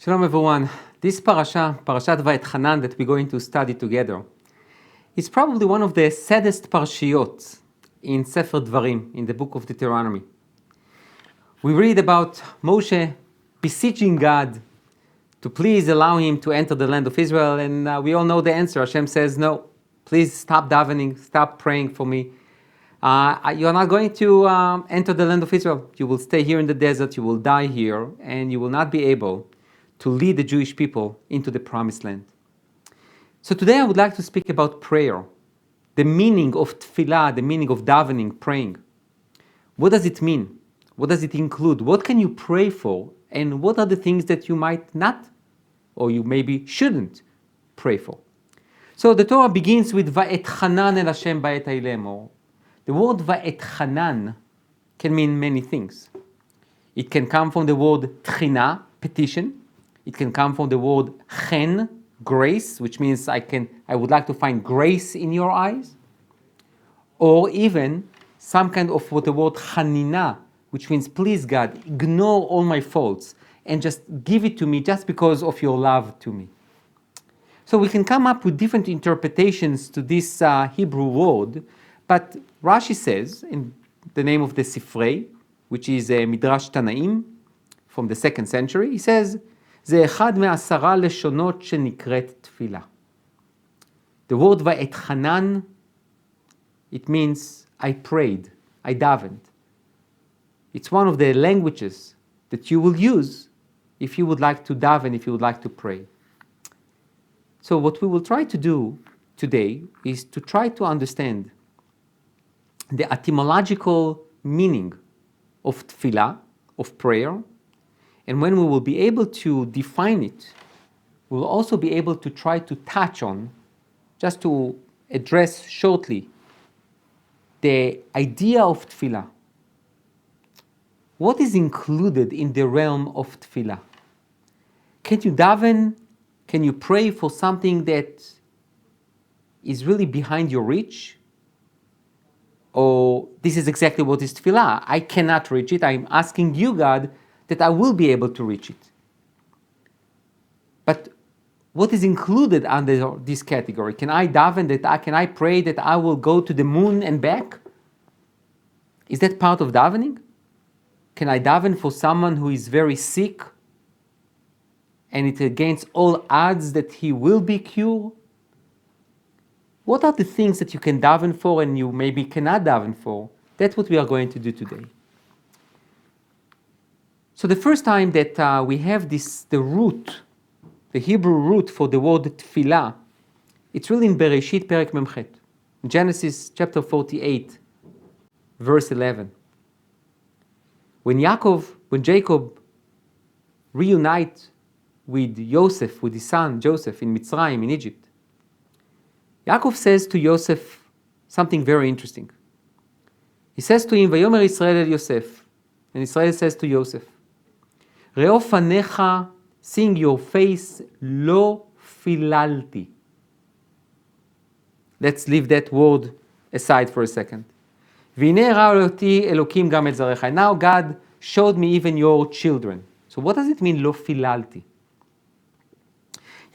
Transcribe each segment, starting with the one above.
Shalom everyone. This Parashat Va'etchanan that we're going to study together is probably one of the saddest parashiyot in Sefer Dvarim, in the book of Deuteronomy. We read about Moshe beseeching God to please allow him to enter the land of Israel, and we all know the answer. Hashem says, no, please stop davening, stop praying for me. You are not going to enter the land of Israel. You will stay here in the desert, you will die here, and you will not be able to lead the Jewish people into the promised land. So today I would like to speak about prayer, the meaning of tefillah, the meaning of davening, praying. What does it mean? What does it include? What can you pray for? And what are the things that you might not, or you maybe shouldn't pray for? So the Torah begins with Va'etchanan el Hashem ba'et hailem, or the word Va'etchanan can mean many things. It can come from the word tchina, petition. It can come from the word chen, grace, which means I would like to find grace in your eyes. Or even some kind of what the word chanina, which means please God, ignore all my faults and just give it to me just because of your love to me. So we can come up with different interpretations to this Hebrew word, but Rashi says in the name of the Sifrei, which is a Midrash Tanaim from the 2nd century, he says, זה אחד מ10 לשונות שנקראת תפילה. The word va'etchanan, it means I prayed, I davened. It's one of the languages that you will use if you would like to daven, if you would like to pray. So what we will try to do today is to try to understand the etymological meaning of tefillah, of prayer. And when we will be able to define it, we'll also be able to try to touch on, just to address shortly, the idea of tefillah. What is included in the realm of tefillah? Can you daven? Can you pray for something that is really behind your reach? Or this is exactly what is tefillah. I cannot reach it. I'm asking you, God, that I will be able to reach it. But what is included under this category? Can I daven can I pray that I will go to the moon and back? Is that part of davening? Can I daven for someone who is very sick and it's against all odds that he will be cured? What are the things that you can daven for and you maybe cannot daven for? That's what we are going to do today. So the first time that we have the root, the Hebrew root for the word tefillah, it's really in Bereshit Perek Memchet, Genesis chapter 48, verse 11. When Jacob reunites with Joseph, with his son Joseph in Mitzrayim, in Egypt, Yaakov says to Joseph something very interesting. He says to him, Vayomer Israel el Yosef, and Israel says to Joseph, ראו פניך, seeing your face, לא פיללתי. Let's leave that word aside for a second. והנה ראה אותי אלוקים גם את זרעך. Now God showed me even your children. So what does it mean, לא פיללתי?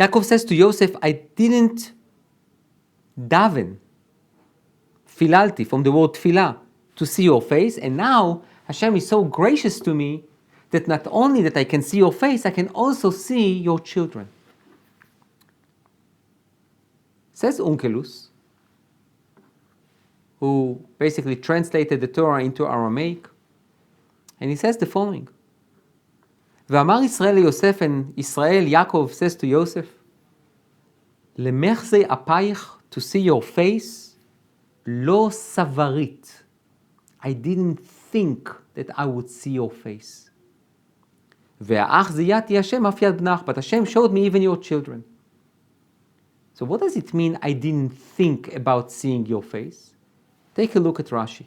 Yaakov says to Joseph, I didn't daven, פיללתי, from the word תפילה, to see your face, and now Hashem is so gracious to me that not only that I can see your face, I can also see your children. Says Onkelos, who basically translated the Torah into Aramaic, and he says the following. ואמר ישראל ליוסף, and Israel, Yaakov says to Yosef, למחזי אפייך, to see your face, לא סברית. I didn't think that I would see your face. והאח זיהתי השם אף יד בנך, but Hashem showed me even your children. So what does it mean, I didn't think about seeing your face? Take a look at Rashi.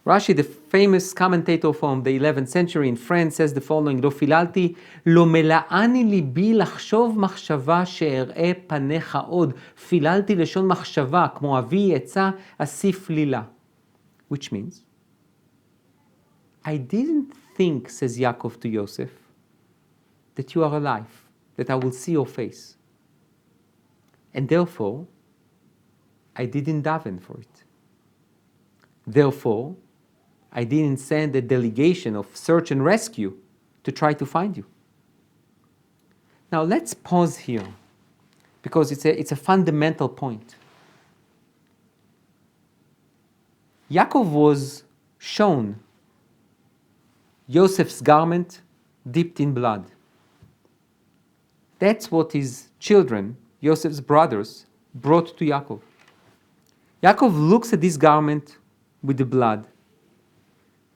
Rashi, the famous commentator from the 11th century in France, says the following, לא פיללתי, לא מלאני ליבי לחשוב מחשבה שאראה פניך עוד. פיללתי לשון מחשבה, כמו אבי יצא אסיף לילה. Which means, I didn't think, says Yaakov to Yosef, that you are alive, that I will see your face. And therefore, I didn't daven for it. Therefore, I didn't send a delegation of search and rescue to try to find you. Now let's pause here, because it's a fundamental point. Yaakov was shown Joseph's garment dipped in blood. That's what his children, Joseph's brothers, brought to Yaakov. Yaakov looks at this garment with the blood,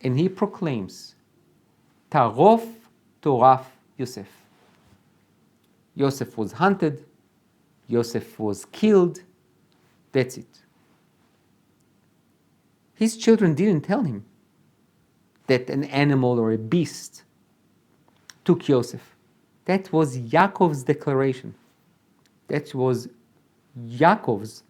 and he proclaims, Tarof Toraf Yosef. Yosef was hunted, Yosef was killed, that's it. His children didn't tell him that an animal or a beast took Yosef. That was Yaakov's declaration. That was Yaakov's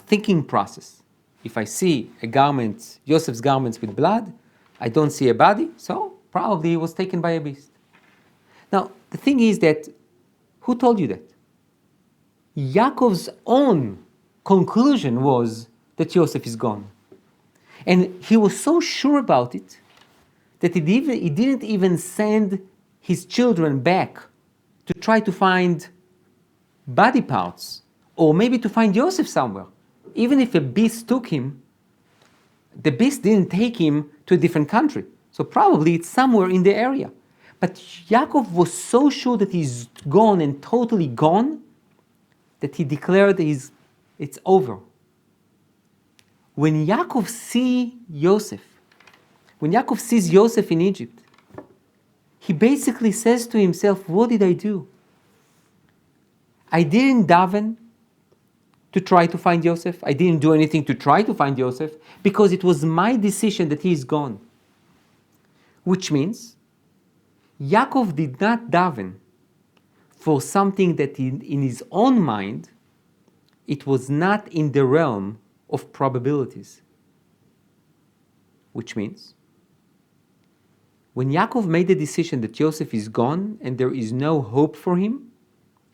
thinking process. If I see a garment, Joseph's garments with blood, I don't see a body, so probably he was taken by a beast. Now, the thing is that, who told you that? Yaakov's own conclusion was that Joseph is gone. And he was so sure about it that he didn't even send his children back to try to find body parts, or maybe to find Joseph somewhere. Even if a beast took him, the beast didn't take him to a different country. So probably it's somewhere in the area. But Yaakov was so sure that he's gone and totally gone that he declared it's over. When Yaakov sees Yosef in Egypt, he basically says to himself, what did I do? I didn't daven to try to find Yosef. I didn't do anything to try to find Yosef because it was my decision that he is gone. Which means Yaakov did not daven for something that in his own mind, it was not in the realm of probabilities. Which means when Yaakov made the decision that Yosef is gone and there is no hope for him,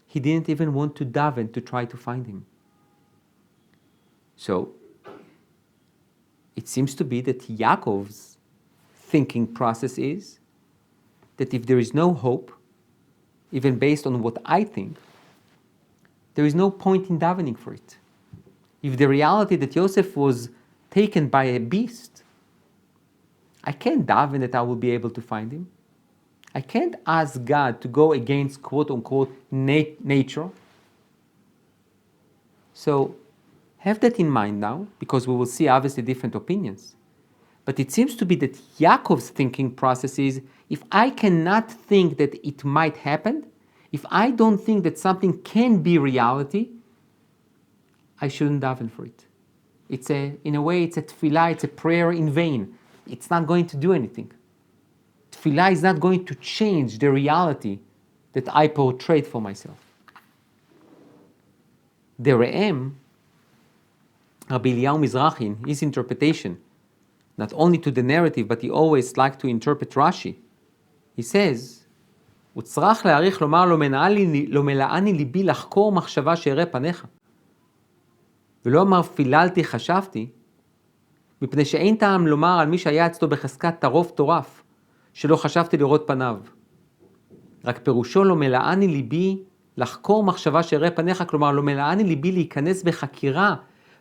he didn't even want to daven to try to find him. So, it seems to be that Yaakov's thinking process is that if there is no hope, even based on what I think, there is no point in davening for it. If the reality that Yosef was taken by a beast, I can't daven that I will be able to find him. I can't ask God to go against quote-unquote nature. So, have that in mind now, because we will see obviously different opinions. But it seems to be that Yaakov's thinking process is, if I cannot think that it might happen, if I don't think that something can be reality, I shouldn't daven for it. In a way, it's a tefillah, it's a prayer in vain. It's not going to do anything. Tefillah is not going to change the reality that I portrayed for myself. The Re'em, Rabbi Eliyahu Mizrahi, in his interpretation, not only to the narrative, but he always liked to interpret Rashi. He says, "וצריך להעריך לומר לא מלאני ליבי לחקור מחשבה שאראה פניך. ולא אמר פיללתי חשבתי, מפני שאין טעם לומר על מי שהיה אצלו בחזקת טרוף טורף, שלא חשבתי לראות פניו. רק פירושו לא מלאני ליבי לחקור מחשבה שאראה פניך, כלומר לא מלאני ליבי להיכנס בחקירה,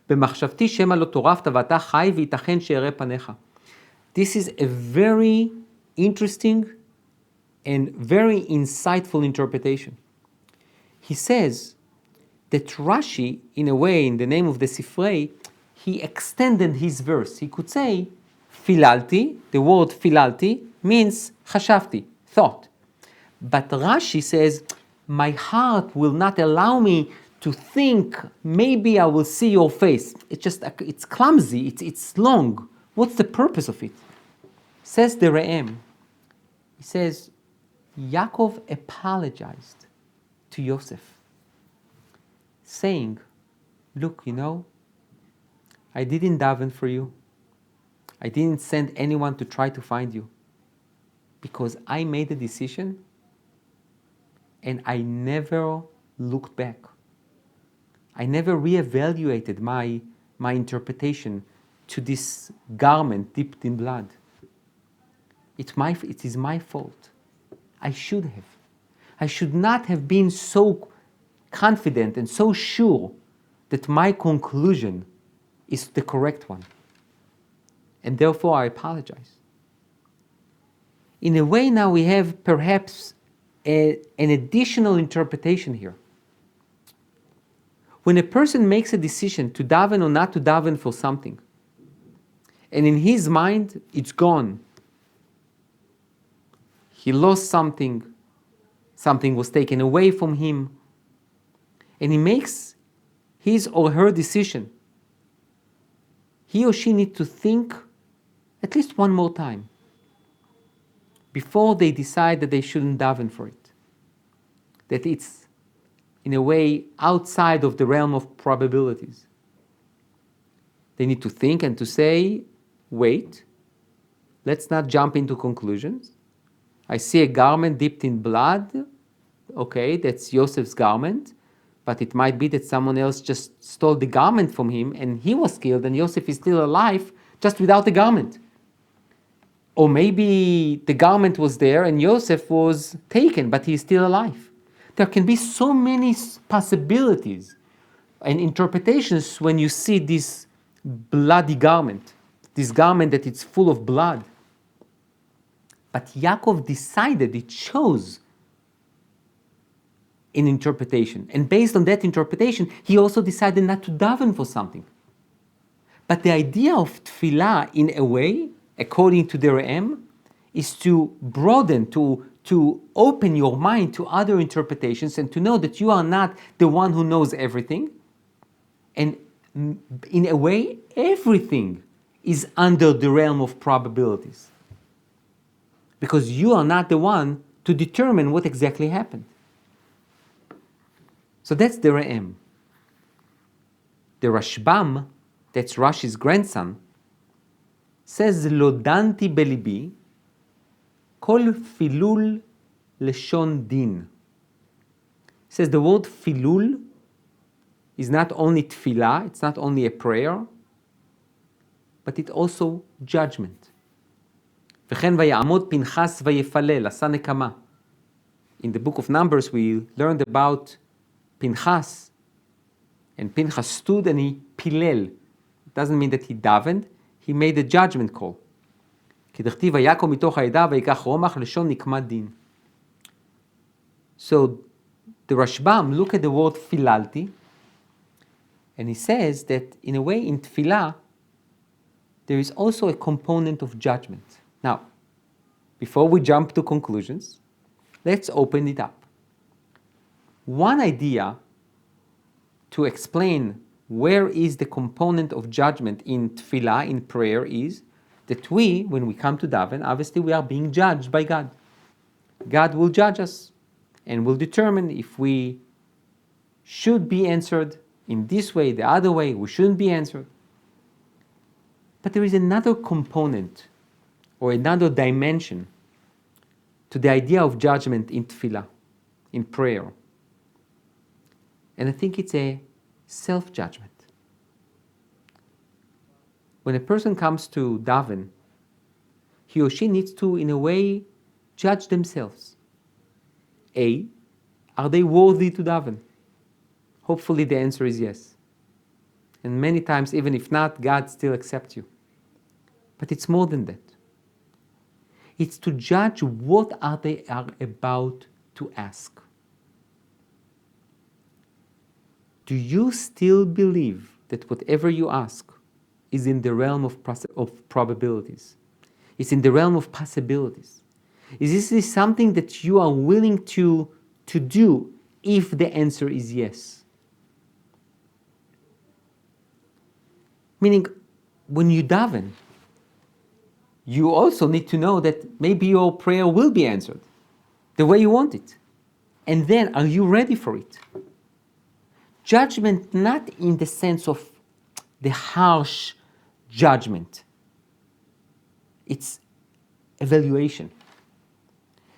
במחשבתי שמא לא טורפת ואתה חי וייתכן שאראה פניך." This is a very interesting and very insightful interpretation. He says that Rashi, in a way, in the name of the Sifrei, he extended his verse. He could say, filalti, the word filalti means chashavti, thought. But Rashi says, my heart will not allow me to think, maybe I will see your face. It's clumsy, it's long. What's the purpose of it? Says the Re'em. He says, Yaakov apologized to Yosef, saying, look, I didn't daven for you. I didn't send anyone to try to find you. Because I made a decision and I never looked back. I never reevaluated my interpretation to this garment dipped in blood. It is my fault. I should not have been so confident and so sure that my conclusion is the correct one. And therefore I apologize. In a way now we have perhaps an additional interpretation here. When a person makes a decision to daven or not to daven for something, and in his mind it's gone, he lost something, something was taken away from him, and he makes his or her decision, he or she needs to think at least one more time before they decide that they shouldn't daven for it, that it's in a way outside of the realm of probabilities. They need to think and to say, wait, let's not jump into conclusions. I see a garment dipped in blood. Okay, that's Yosef's garment, but it might be that someone else just stole the garment from him and he was killed and Yosef is still alive just without the garment. Or maybe the garment was there and Yosef was taken, but he's still alive. There can be so many possibilities and interpretations when you see this bloody garment, this garment that it's full of blood. But Yaakov decided, it chose an interpretation. And based on that interpretation, he also decided not to daven for something. But the idea of tefillah, in a way, according to the Re'em, is to broaden, to open your mind to other interpretations and to know that you are not the one who knows everything. And in a way, everything is under the realm of probabilities. Because you are not the one to determine what exactly happened. So that's the Re'em. The Rashbam, that's Rashi's grandson, says, Lo danti belibi, kol filul leshon din. Says the word filul is not only tefillah, it's not only a prayer, but it also judgment. וכן ויעמוד פנחס ויפלל, עשה נקמה. In the book of Numbers we learned about Pinchas, and Pinchas stood and he pilel. It doesn't mean that he davened, he made a judgment call. כי דכתיב ויקום מתוך העדה ויקח רומח לשון נקמת דין. So the Rashbam look at the word filalti, and he says that in a way in tefillah there is also a component of judgment. Now, before we jump to conclusions, let's open it up. One idea to explain where is the component of judgment in tefillah, in prayer, is that we, when we come to daven, obviously we are being judged by God. God will judge us and will determine if we should be answered in this way, the other way, we shouldn't be answered. But there is another component or another dimension to the idea of judgment in tefillah, in prayer. And I think it's a self-judgment. When a person comes to daven, he or she needs to, in a way, judge themselves. A, are they worthy to daven? Hopefully the answer is yes. And many times, even if not, God still accepts you. But it's more than that. It's to judge what they are about to ask. Do you still believe that whatever you ask is in the realm of probabilities? It's in the realm of possibilities. Is this something that you are willing to do if the answer is yes? Meaning, when you daven, you also need to know that maybe your prayer will be answered the way you want it. And then, are you ready for it? Judgment, not in the sense of the harsh judgment. It's evaluation.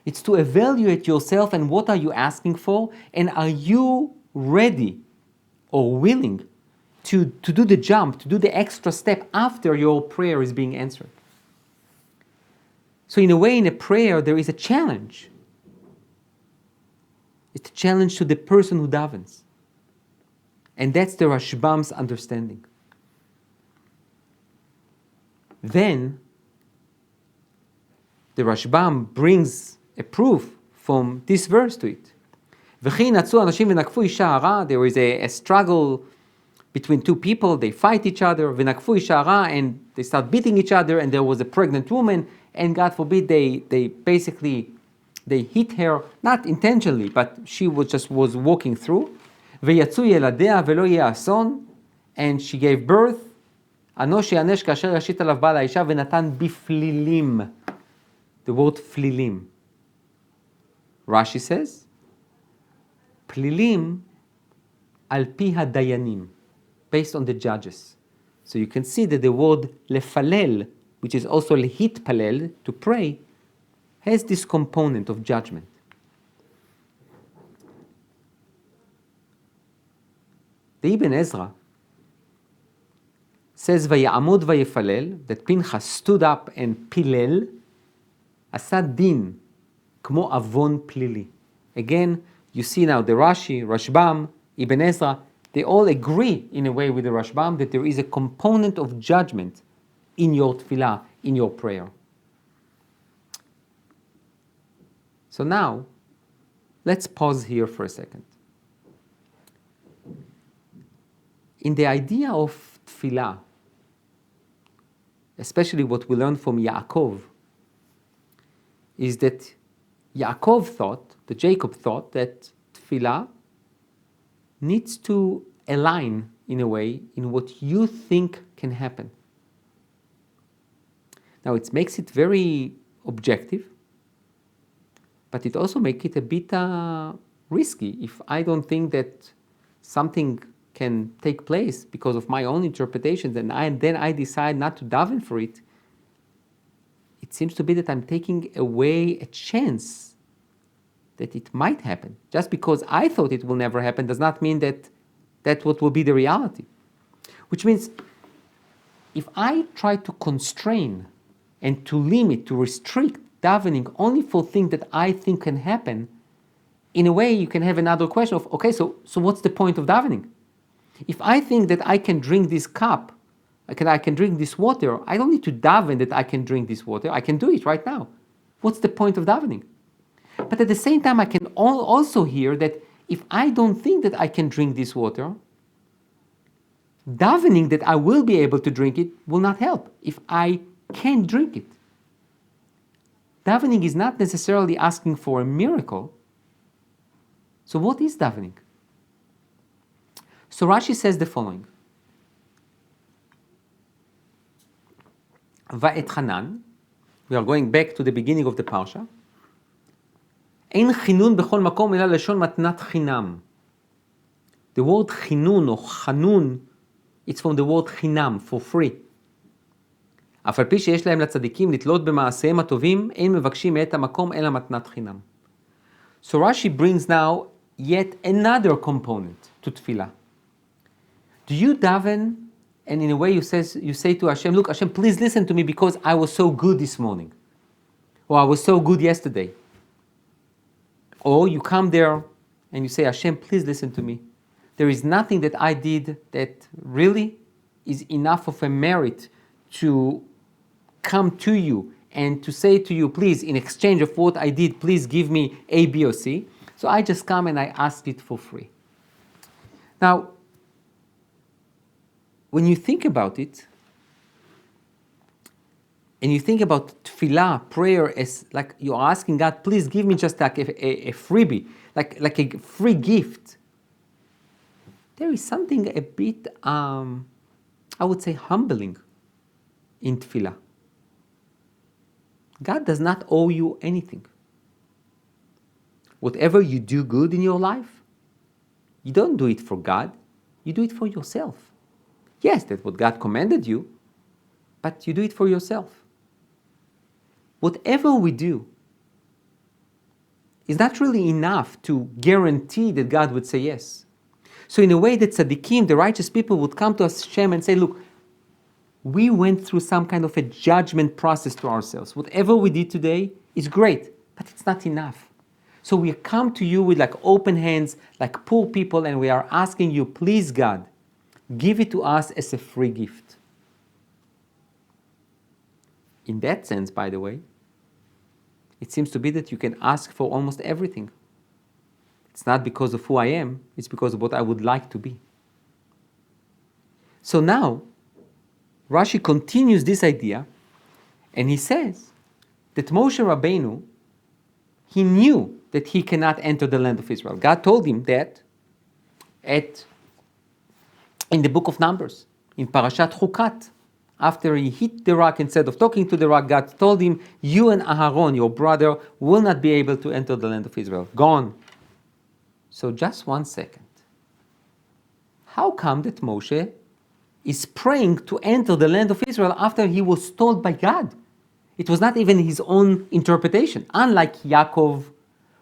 It's to evaluate yourself and what are you asking for, and are you ready or willing to do the jump, to do the extra step after your prayer is being answered. So in a way, in a prayer, there is a challenge. It's a challenge to the person who davens. And that's the Rashbam's understanding. Then, the Rashbam brings a proof from this verse to it. There is a struggle between two people, they fight each other, and they start beating each other, and there was a pregnant woman, and God forbid they hit her, not intentionally, but she was walking through. And she gave birth. The word flilim. Rashi says, Plilim al pi hadayanim, based on the judges. So you can see that the word lefalel, which is also lehit palel, to pray, has this component of judgment. The Ibn Ezra says, Vayamud vayefalel, that Pinchas stood up and pilel, asad din, kmo avon plili. Again, you see now the Rashi, Rashbam, Ibn Ezra, they all agree in a way with the Rashbam that there is a component of judgment in your tefillah, in your prayer. So now, let's pause here for a second. In the idea of tefillah, especially what we learn from Yaakov, is that Jacob thought that tefillah needs to align in a way in what you think can happen. Now it makes it very objective, but it also makes it a bit risky if I don't think that something can take place because of my own interpretations, and then I decide not to daven for it. It seems to be that I'm taking away a chance that it might happen. Just because I thought it will never happen does not mean that that's what will be the reality. Which means if I try to constrain and to limit, to restrict davening only for things that I think can happen, in a way you can have another question of, okay, so what's the point of davening? If I think that I can drink this cup, I can drink this water, I don't need to daven that I can drink this water. I can do it right now. What's the point of davening? But at the same time, I can also hear that if I don't think that I can drink this water, davening that I will be able to drink it will not help if I can't drink it. Davening is not necessarily asking for a miracle. So what is davening? So Rashi says the following. Va'et Hanan, we are going back to the beginning of the parsha. Ein chinun bechol makom ela lashon matnat chinam. The word chinun or chanun, it's from the word chinam, for free. אף על פי שיש להם לצדיקים לתלות במעשיהם הטובים, אין מבקשים מאת המקום אלא מתנת חינם. So Rashi brings now yet another component to tefillah. Do you daven, and in a way you say to Hashem, look, Hashem, please listen to me because I was so good this morning, or I was so good yesterday. Or you come there and you say, Hashem, please listen to me. There is nothing that I did that really is enough of a merit to come to you and to say to you, please, in exchange of what I did, please give me A, B, or C. So I just come and I ask it for free. Now, when you think about it, and you think about tefillah, prayer, as like you're asking God, please give me just like a freebie, like a free gift. There is something a bit, I would say, humbling in tefillah. God does not owe you anything. Whatever you do good in your life, you don't do it for God, you do it for yourself. Yes, that's what God commanded you, but you do it for yourself. Whatever we do, is not really enough to guarantee that God would say yes. So in a way that tzaddikim, the righteous people, would come to Hashem and say, look, we went through some kind of a judgment process to ourselves. Whatever we did today is great, but it's not enough. So we come to you with like open hands, like poor people, and we are asking you, please God, give it to us as a free gift. In that sense, by the way, it seems to be that you can ask for almost everything. It's not because of who I am, it's because of what I would like to be. So now, Rashi continues this idea, and he says that Moshe Rabbeinu, he knew that he cannot enter the land of Israel. God told him that in the book of Numbers, in Parashat Chukat, after he hit the rock, instead of talking to the rock, God told him, you and Aharon, your brother, will not be able to enter the land of Israel. Gone. So just 1 second. How come that Moshe is praying to enter the land of Israel after he was told by God? It was not even his own interpretation. Unlike Yaakov,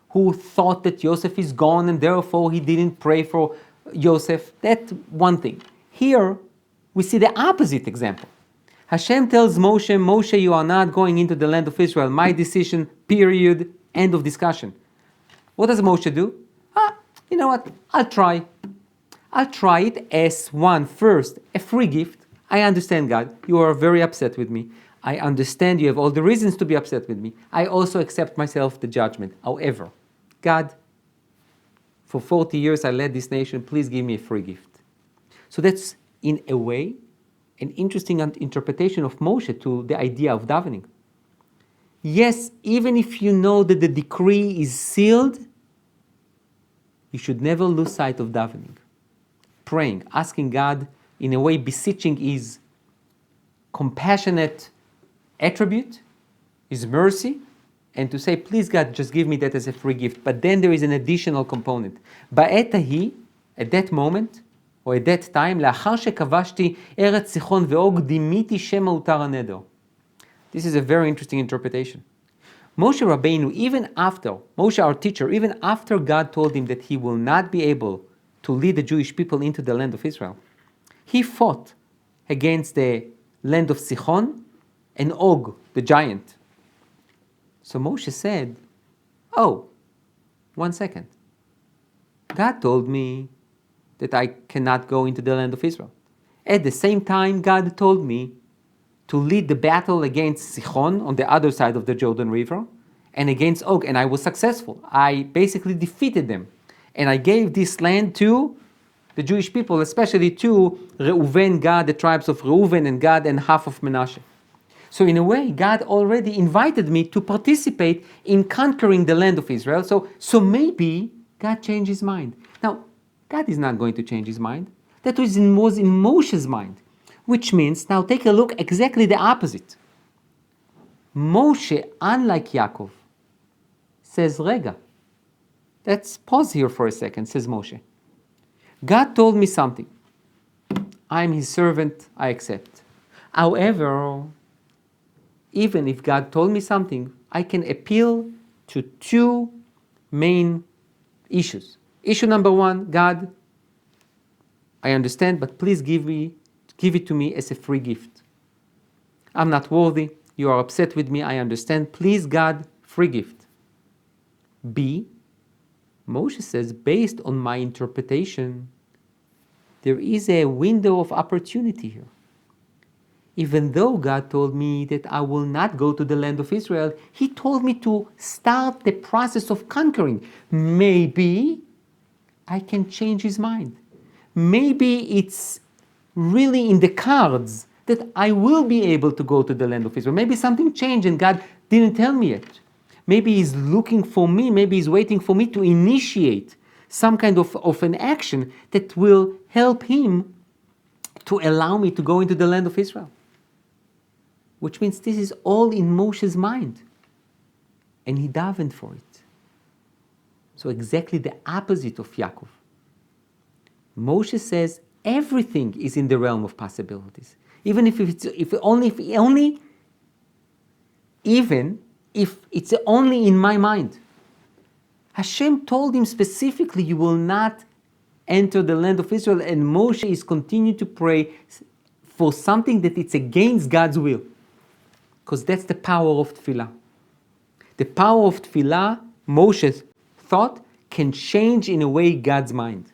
who thought that Yosef is gone and therefore he didn't pray for Yosef. That's one thing. Here, we see the opposite example. Hashem tells Moshe, Moshe, you are not going into the land of Israel. My decision, period, end of discussion. What does Moshe do? You know what? I'll try. I'll try it as one, first, a free gift. I understand, God. You are very upset with me. I understand you have all the reasons to be upset with me. I also accept myself the judgment. However, God, for 40 years I led this nation. Please give me a free gift. So that's, in a way, an interesting interpretation of Moshe to the idea of davening. Yes, even if you know that the decree is sealed, you should never lose sight of davening. Praying, asking God, in a way, beseeching His compassionate attribute, His mercy, and to say, please God, just give me that as a free gift. But then there is an additional component. Ba'et hahi, at that moment, or at that time, לאחר שכבשתי ארץ סיחון ואוג דימיתי שם מעוטר הנדר. This is a very interesting interpretation. Moshe Rabbeinu, even after, Moshe our teacher, even after God told him that he will not be able to lead the Jewish people into the land of Israel, he fought against the land of Sichon and Og, the giant. So Moshe said, oh, 1 second. God told me that I cannot go into the land of Israel. At the same time, God told me to lead the battle against Sichon on the other side of the Jordan River and against Og, and I was successful. I basically defeated them. And I gave this land to the Jewish people, especially to Reuven, Gad, the tribes of Reuven and Gad, and half of Menashe. So in a way, God already invited me to participate in conquering the land of Israel. So maybe God changed his mind. Now, God is not going to change his mind. That was in Moshe's mind. Which means, now take a look, exactly the opposite. Moshe, unlike Yaakov, says, Rega. Let's pause here for a second, says Moshe. God told me something. I'm his servant, I accept. However, even if God told me something, I can appeal to two main issues. Issue number one, God, I understand, but please give it to me as a free gift. I'm not worthy. You are upset with me. I understand. Please, God, free gift. B, Moshe says, based on my interpretation, there is a window of opportunity here. Even though God told me that I will not go to the land of Israel, he told me to start the process of conquering. Maybe I can change his mind. Maybe it's really in the cards that I will be able to go to the land of Israel. Maybe something changed and God didn't tell me yet. Maybe he's looking for me, maybe he's waiting for me to initiate some kind of an action that will help him to allow me to go into the land of Israel. Which means this is all in Moshe's mind. And he davened for it. So exactly the opposite of Yaakov. Moshe says everything is in the realm of possibilities. Even if it's only in my mind. Hashem told him specifically, you will not enter the land of Israel, and Moshe is continuing to pray for something that it's against God's will. Because that's the power of tefillah. The power of tefillah, Moshe thought, can change in a way God's mind.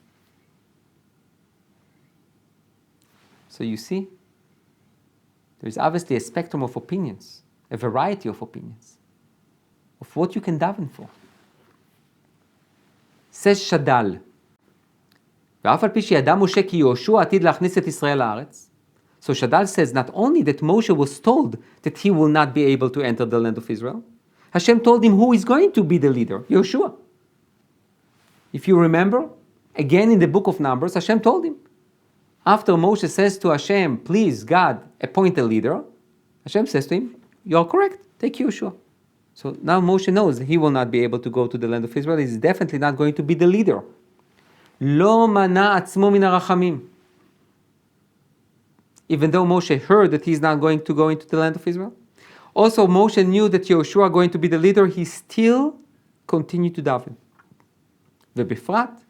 So you see, there's obviously a spectrum of opinions, a variety of opinions, of what you can daven for. Says Shadal, ואף על פי שידע משה כי יהושע עתיד להכניס את ישראל לארץ. So Shadal says not only that Moshe was told that he will not be able to enter the land of Israel, Hashem told him who is going to be the leader, Yehoshua. If you remember, again in the book of Numbers, Hashem told him. After Moshe says to Hashem, please God, appoint a leader, Hashem says to him, you are correct, take Yehoshua. So now Moshe knows that he will not be able to go to the land of Israel. He's definitely not going to be the leader. לא מנע עצמו מן הרחמים. Even though Moshe heard that he's not going to go into the land of Israel. Also, Moshe knew that Yehoshua is going to be the leader. He still continued to daven. ובפרט,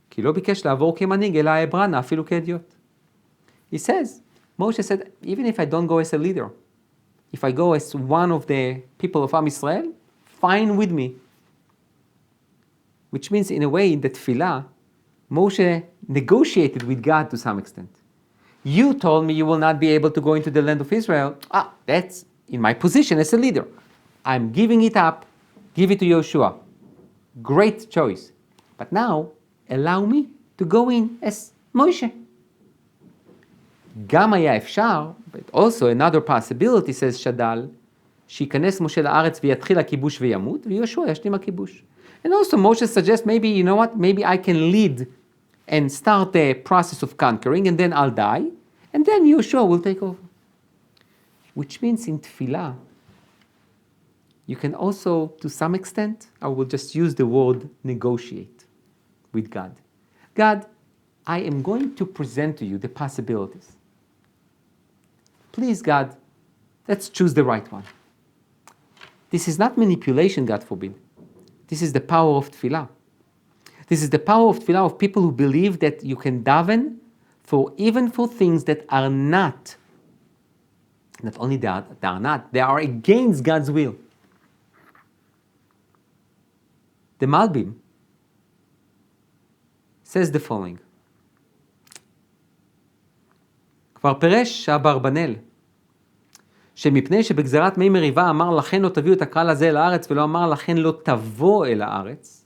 כי לא ביקש לעבור כמנהיג, אלא העברנה, אפילו כאדיוט. He says, Moshe said, even if I don't go as a leader, if I go as one of the people of Am Yisrael, fine with me. Which means, in a way, in the tefillah, Moshe negotiated with God to some extent. You told me you will not be able to go into the land of Israel. That's in my position as a leader. I'm giving it up. Give it to Yehoshua. Great choice. But now, allow me to go in as Moshe. גם היה אפשר, but also another possibility, says Shadal, שיכנס משה לארץ ויתחיל הכיבוש וימות, ויהושע ישלים הכיבוש. And also Moshe suggests, maybe, you know what, maybe I can lead and start the process of conquering, and then I'll die, and then Yehoshua will take over. Which means in tefillah, you can also, to some extent, I will just use the word negotiate with God. God, I am going to present to you the possibilities. Please, God, let's choose the right one. This is not manipulation, God forbid. This is the power of tefillah. This is the power of tefillah of people who believe that you can daven even for things that are not only they are not, they are against God's will. The Malbim says the following. כבר פירש אברבנאל, שמפני שבגזרת מי מריבה אמר לכן לא תביאו את הקהל הזה אל הארץ, ולא אמר לכן לא תבוא אל הארץ.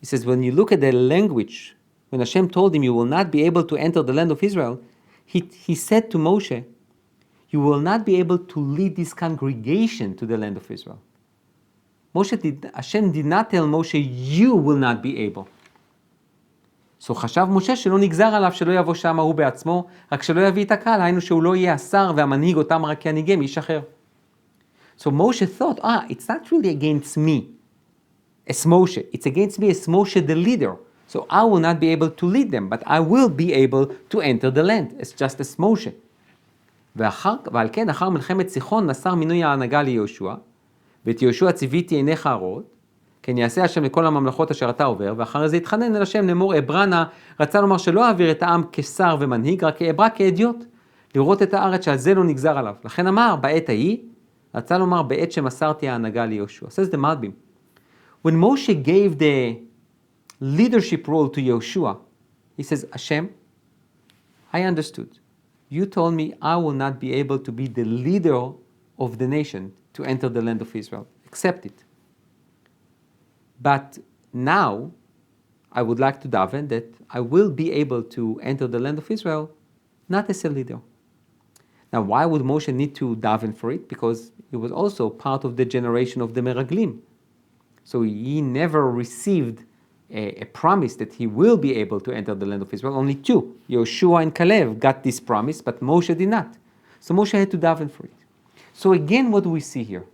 He says, when you look at the language, when Hashem told him you will not be able to enter the land of Israel, he said to Moshe, you will not be able to lead this congregation to the land of Israel. Hashem did not tell Moshe, you will not be able. So חשב משה שלא נגזר עליו שלא יבוא שם הוא בעצמו, רק שלא יביא את הקהל, היינו שהוא לא יהיה השר והמנהיג אותם רק כהנהיגם, איש אחר. So Moshe thought, it's not really against me as Moshe, it's against me as Moshe the leader. So I will not be able to lead them, but I will be able to enter the land, as just as Moshe. ועל כן, אחר מלחמת סיחון מסר מינוי ההנהגה ליהושע, ואת יהושע ציוויתי עיניך הרות, כן יעשה השם לכל הממלכות אשר אתה עובר, ואחרי זה התחנן אל השם לאמור, אברנה רצה לומר שלא אעביר את העם כשר ומנהיג, רק אברא כאדיוט, לראות את הארץ שעל זה לא נגזר עליו. לכן אמר, בעת ההיא, רצה לומר בעת שמסרתי ההנהגה ליהושע. says the Malbim. When Moshe gave the leadership role to Yehoshua, he says, Hashem, I understood. You told me I will not be able to be the leader of the nation to enter the land of Israel. Accept it. But now, I would like to daven that I will be able to enter the land of Israel, not as a leader. Now, why would Moshe need to daven for it? Because he was also part of the generation of the Meraglim. So he never received a promise that he will be able to enter the land of Israel. Only two, Yehoshua and Caleb, got this promise, but Moshe did not. So Moshe had to daven for it. So again, what do we see here?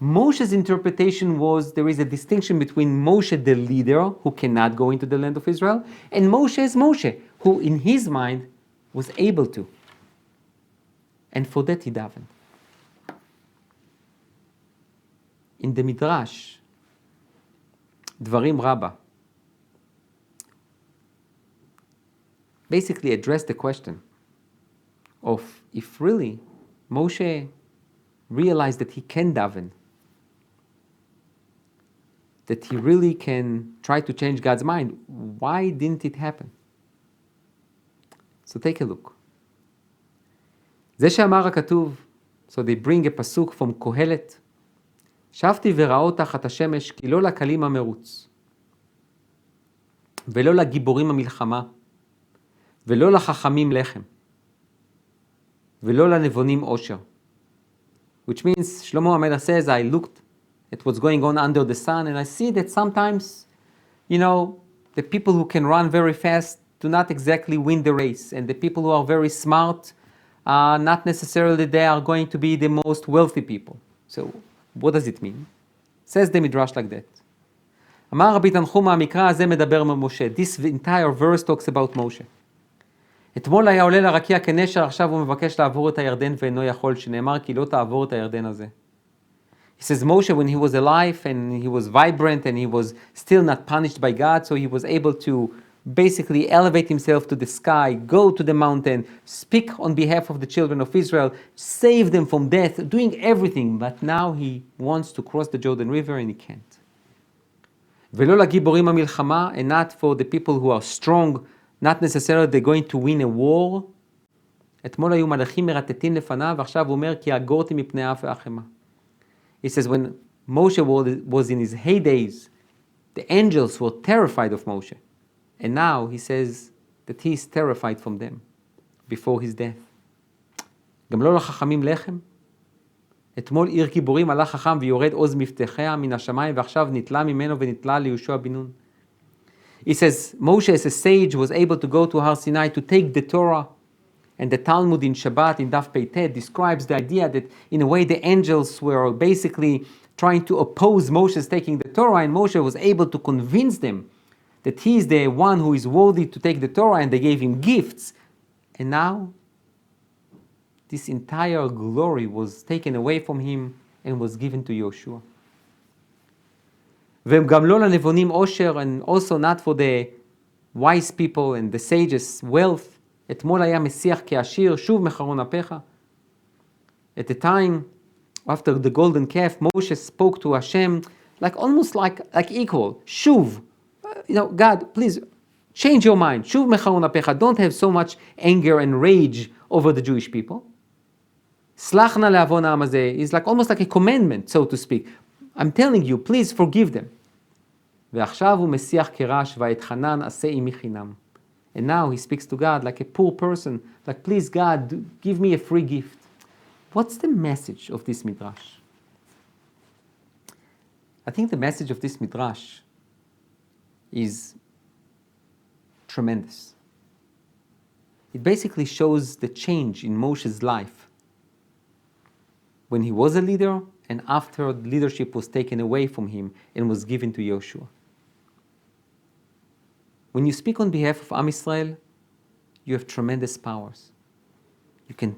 Moshe's interpretation was there is a distinction between Moshe the leader, who cannot go into the land of Israel, and Moshe as Moshe, who in his mind was able to. And for that he davened. In the Midrash, Dvarim Rabbah, basically address the question of if really Moshe realized that he can daven, that he really can try to change God's mind, why didn't it happen? So take a look. זה שאמר הכתוב, so they bring a pasuk from קהלת, שבתי וראה תחת השמש כי לא לקלים המרוץ, ולא לגיבורים המלחמה, ולא לחכמים לחם, ולא לנבונים עושר. Which means, Shlomo HaMelech says, I looked at what's going on under the sun, and I see that sometimes, the people who can run very fast do not exactly win the race, and the people who are very smart, not necessarily they are going to be the most wealthy people. So, what does it mean? Says the Midrash like that. אמר רבי תנחומא, המקרא הזה מדבר ממשה. This entire verse talks about Moshe. אתמול היה עולה לרקיע כנשר, עכשיו הוא מבקש לעבור את הירדן ואינו יכול, שנאמר כי לא תעבור את הירדן הזה. He says Moshe, when he was alive and he was vibrant and he was still not punished by God, so he was able to basically elevate himself to the sky, go to the mountain, speak on behalf of the children of Israel, save them from death, doing everything. But now he wants to cross the Jordan River and he can't. ולא לגיבורים המלחמה, and not for the people who are strong, not necessarily they're going to win a war. אתמול היו מלאכים מרטטים לפניו, ועכשיו הוא אומר כי אגורתי מפני האף והחמה. He says when Moshe was in his heydays, the angels were terrified of Moshe. And now he says that he is terrified from them before his death. גם לא לחכמים לחם? אתמול עיר גיבורים עלה חכם ויורד עוז מבטחיה מן השמיים ועכשיו נתלה ממנו ונתלה ליהושע בן נון. He says Moshe as a sage was able to go to Har Sinai to take the Torah, and the Talmud in Shabbat in Daf Peitet describes the idea that in a way the angels were basically trying to oppose Moshe's taking the Torah, and Moshe was able to convince them that he is the one who is worthy to take the Torah, and they gave him gifts. And now this entire glory was taken away from him and was given to Yoshua. וגם לא לנבונים עושר, and also not for the wise people and the sages wealth. אתמול היה משיח כעשיר, שוב מחרון אפיך. At the time, after the golden calf, Moshe spoke to Hashem almost like equal. שוב, God, please change your mind. שוב מחרון אפיך. Don't have so much anger and rage over the Jewish people. סלח נא לעוון העם הזה is almost like a commandment, so to speak. I'm telling you, please forgive them. ועכשיו הוא משיח כרש, ואתחנן עשה עמי חינם. And now he speaks to God like a poor person, please God, give me a free gift. What's the message of this Midrash? I think the message of this Midrash is tremendous. It basically shows the change in Moshe's life when he was a leader and after leadership was taken away from him and was given to Yoshua. When you speak on behalf of Am Yisrael, you have tremendous powers. You can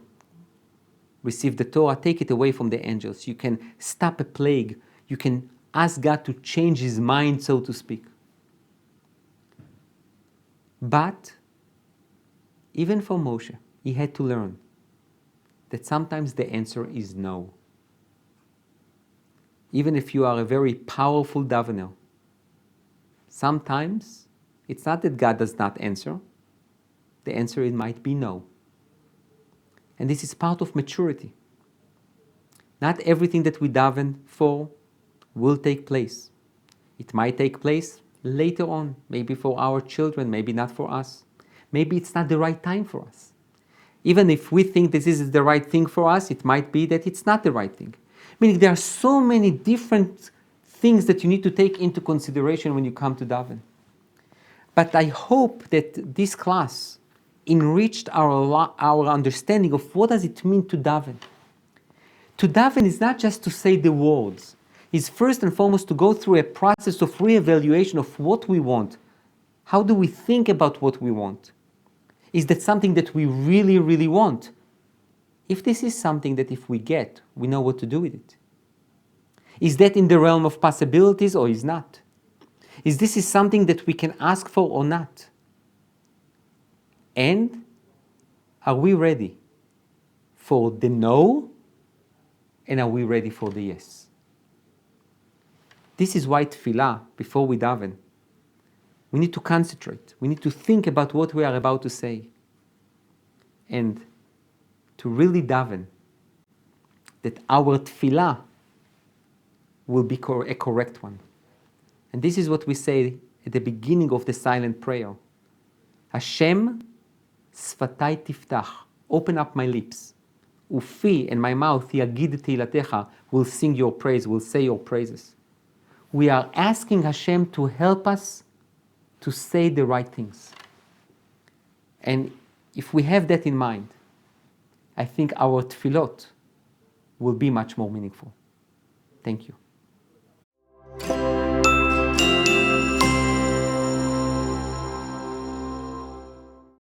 receive the Torah, take it away from the angels. You can stop a plague. You can ask God to change his mind, so to speak. But even for Moshe, he had to learn that sometimes the answer is no. Even if you are a very powerful davener, sometimes it's not that God does not answer. The answer it might be no. And this is part of maturity. Not everything that we daven for will take place. It might take place later on, maybe for our children, maybe not for us. Maybe it's not the right time for us. Even if we think this is the right thing for us, it might be that it's not the right thing. Meaning there are so many different things that you need to take into consideration when you come to daven. But I hope that this class enriched our understanding of what does it mean to daven. To daven is not just to say the words. It's first and foremost to go through a process of re-evaluation of what we want. How do we think about what we want? Is that something that we really, really want? If this is something that if we get, we know what to do with it. Is that in the realm of possibilities or is not? Is this is something that we can ask for or not? And are we ready for the no? And are we ready for the yes? This is why tefillah, before we daven, we need to concentrate. We need to think about what we are about to say. And to really daven that our tefillah will be a correct one. And this is what we say at the beginning of the silent prayer. Hashem sfatai tiftach, open up my lips. Ufi, and my mouth, yagid teilatecha, will sing your praise, will say your praises. We are asking Hashem to help us to say the right things. And if we have that in mind, I think our tefillot will be much more meaningful. Thank you.